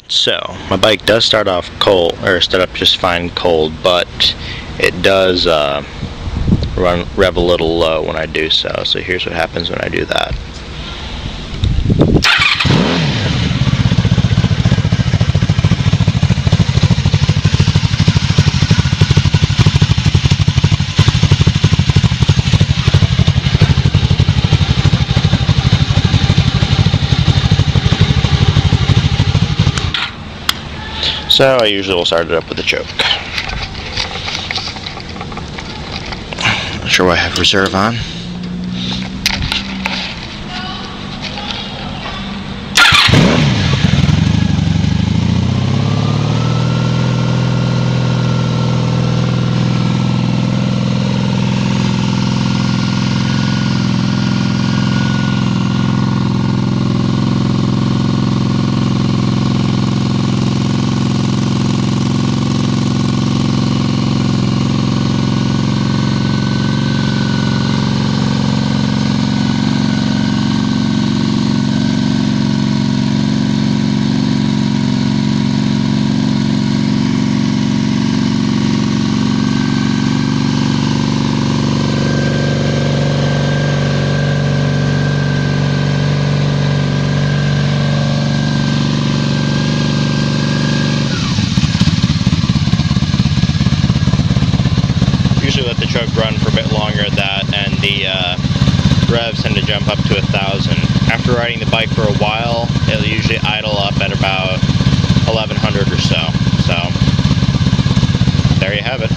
So my bike does start off cold, or start up just fine cold, but it does rev a little low when I do so. So here's what happens when I do that. So I usually will start it up with a choke. Not sure why I have reserve on. Usually let the choke run for a bit longer at that, and the revs tend to jump up to 1,000. After riding the bike for a while, it'll usually idle up at about 1,100 or so. So there you have it.